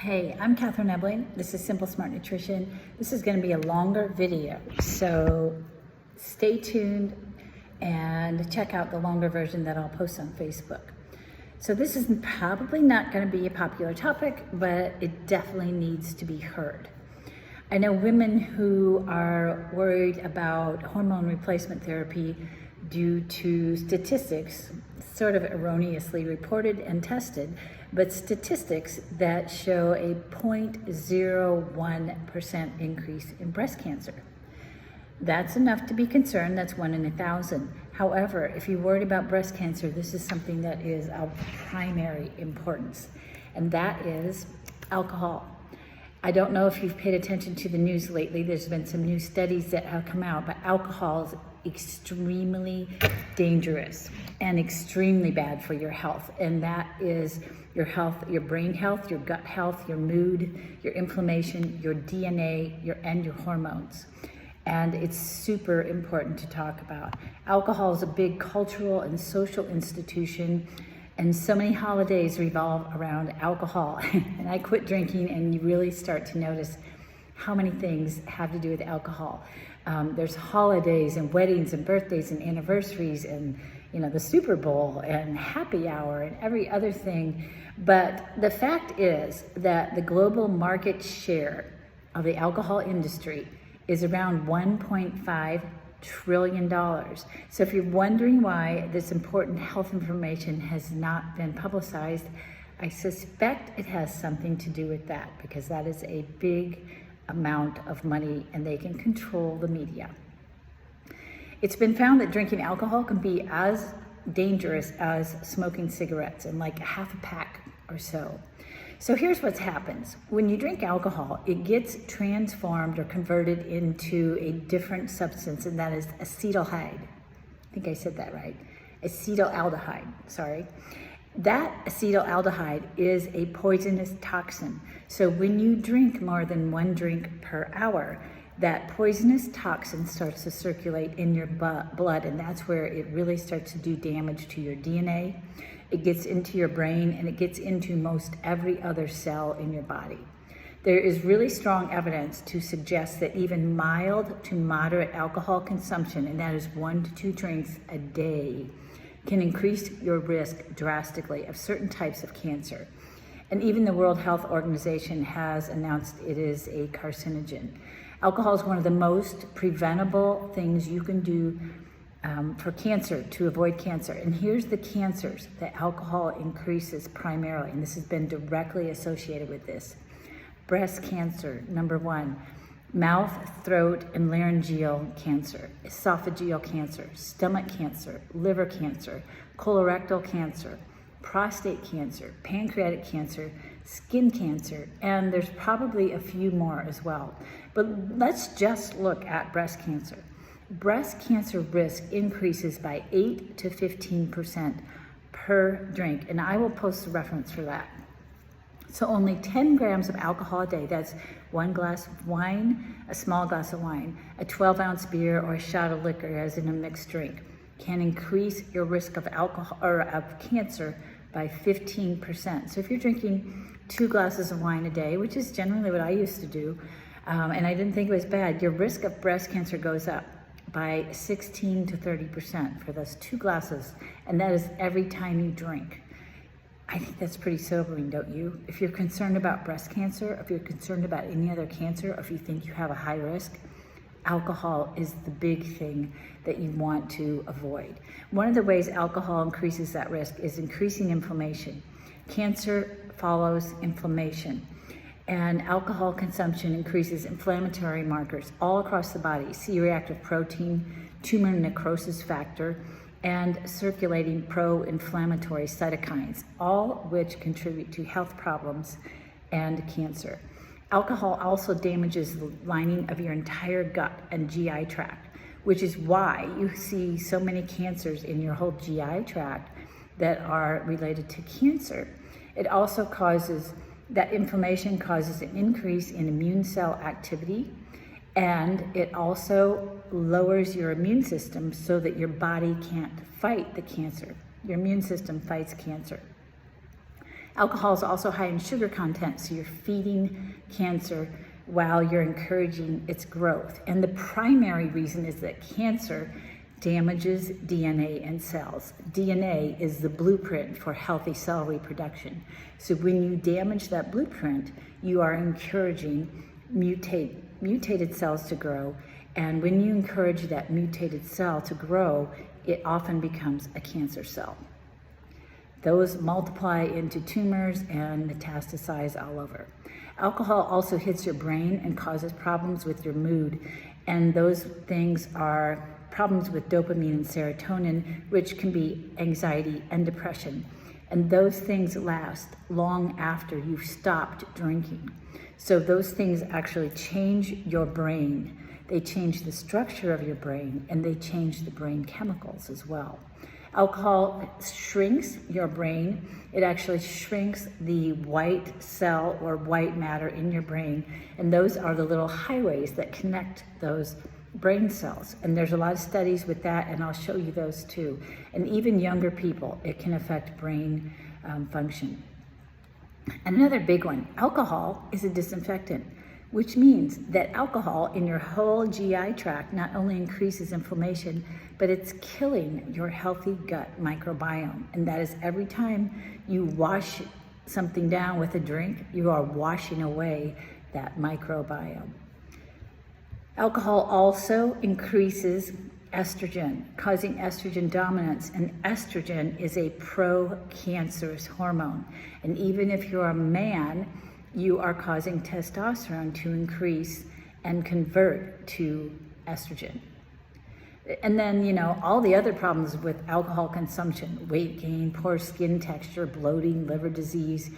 Hey, I'm Catherine Ebling. This is Simple Smart Nutrition. This is going to be a longer video, so stay tuned and check out the longer version that I'll post on Facebook. So this is probably not going to be a popular topic, but it definitely needs to be heard. I know women who are worried about hormone replacement therapy due to statistics, sort of erroneously reported and tested, but statistics that show a 0.01% increase in breast cancer. That's enough to be concerned. That's 1 in 1,000. However, if you're worried about breast cancer, this is something that is of primary importance, and that is alcohol. I don't know if you've paid attention to the news lately. There's been some new studies that have come out, but alcohol is extremely dangerous and extremely bad for your health. And that is your health, your brain health, your gut health, your mood, your inflammation, your DNA, and your hormones. And it's super important to talk about. Alcohol is a big cultural and social institution, and so many holidays revolve around alcohol. And I quit drinking, and you really start to notice how many things have to do with alcohol. There's holidays and weddings and birthdays and anniversaries and the Super Bowl and happy hour and every other thing. But the fact is that the global market share of the alcohol industry is around $1.5 trillion. So if you're wondering why this important health information has not been publicized, I suspect it has something to do with that, because that is a big amount of money and they can control the media. It's been found that drinking alcohol can be as dangerous as smoking cigarettes, in like half a pack or so. So here's what happens. When you drink alcohol, it gets transformed or converted into a different substance, and that is acetaldehyde. I think I said that right. Acetaldehyde, sorry. That acetaldehyde is a poisonous toxin. So when you drink more than 1 drink per hour, that poisonous toxin starts to circulate in your blood, and that's where it really starts to do damage to your DNA. It gets into your brain, and it gets into most every other cell in your body. There is really strong evidence to suggest that even mild to moderate alcohol consumption, and that is 1 to 2 drinks a day, can increase your risk drastically of certain types of cancer. And even the World Health Organization has announced it is a carcinogen. Alcohol is one of the most preventable things you can do for cancer, to avoid cancer. And here's the cancers that alcohol increases primarily, and this has been directly associated with this. Breast cancer, number 1. Mouth, throat, and laryngeal cancer, esophageal cancer, stomach cancer, liver cancer, colorectal cancer, prostate cancer, pancreatic cancer, skin cancer, and there's probably a few more as well. But let's just look at breast cancer. Breast cancer risk increases by 8 to 15% per drink, and I will post a reference for that. So only 10 grams of alcohol a day, that's 1 glass of wine, a small glass of wine, a 12-ounce beer, or a shot of liquor, as in a mixed drink, can increase your risk of alcohol or of cancer by 15%. So if you're drinking 2 glasses of wine a day, which is generally what I used to do, and I didn't think it was bad, your risk of breast cancer goes up by 16 to 30% for those 2 glasses, and that is every time you drink. I think that's pretty sobering, don't you? If you're concerned about breast cancer, if you're concerned about any other cancer, or if you think you have a high risk, alcohol is the big thing that you want to avoid. One of the ways alcohol increases that risk is increasing inflammation. Cancer follows inflammation, and alcohol consumption increases inflammatory markers all across the body: C-reactive protein, tumor necrosis factor, and circulating pro-inflammatory cytokines, all which contribute to health problems and cancer. Alcohol also damages the lining of your entire gut and GI tract, which is why you see so many cancers in your whole GI tract that are related to cancer. It also causes, that inflammation causes an increase in immune cell activity, and it also lowers your immune system so that your body can't fight the cancer. Your immune system fights cancer. Alcohol is also high in sugar content, so you're feeding cancer while you're encouraging its growth. And the primary reason is that cancer damages DNA in cells. DNA is the blueprint for healthy cell reproduction. So when you damage that blueprint, you are encouraging mutated cells to grow. And when you encourage that mutated cell to grow, it often becomes a cancer cell. Those multiply into tumors and metastasize all over. Alcohol also hits your brain and causes problems with your mood. And those things are problems with dopamine and serotonin, which can be anxiety and depression. And those things last long after you've stopped drinking. So those things actually change your brain. They change the structure of your brain, and they change the brain chemicals as well. Alcohol shrinks your brain. It actually shrinks the white cell or white matter in your brain. And those are the little highways that connect those brain cells. And there's a lot of studies with that, and I'll show you those too. And even younger people, it can affect brain function. And another big one, alcohol is a disinfectant, which means that alcohol in your whole GI tract not only increases inflammation, but it's killing your healthy gut microbiome. And that is every time you wash something down with a drink, you are washing away that microbiome. Alcohol also increases estrogen, causing estrogen dominance, and estrogen is a pro-cancerous hormone. And even if you're a man, you are causing testosterone to increase and convert to estrogen. And then, you know, all the other problems with alcohol consumption: weight gain, poor skin texture, bloating, liver disease,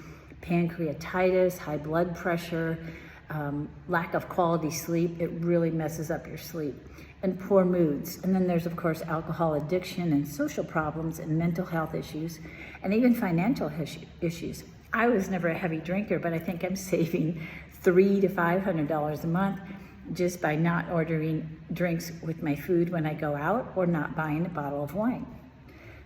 pancreatitis, high blood pressure, lack of quality sleep. It really messes up your sleep. And poor moods. And then there's, of course, alcohol addiction and social problems and mental health issues, and even financial issues. I was never a heavy drinker, but I think I'm saving $300 to $500 a month just by not ordering drinks with my food when I go out, or not buying a bottle of wine.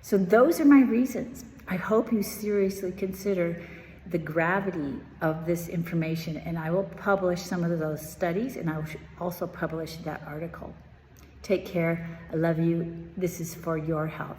So those are my reasons. I hope you seriously consider the gravity of this information, and I will publish some of those studies, and I will also publish that article. Take care. I love you. This is for your health.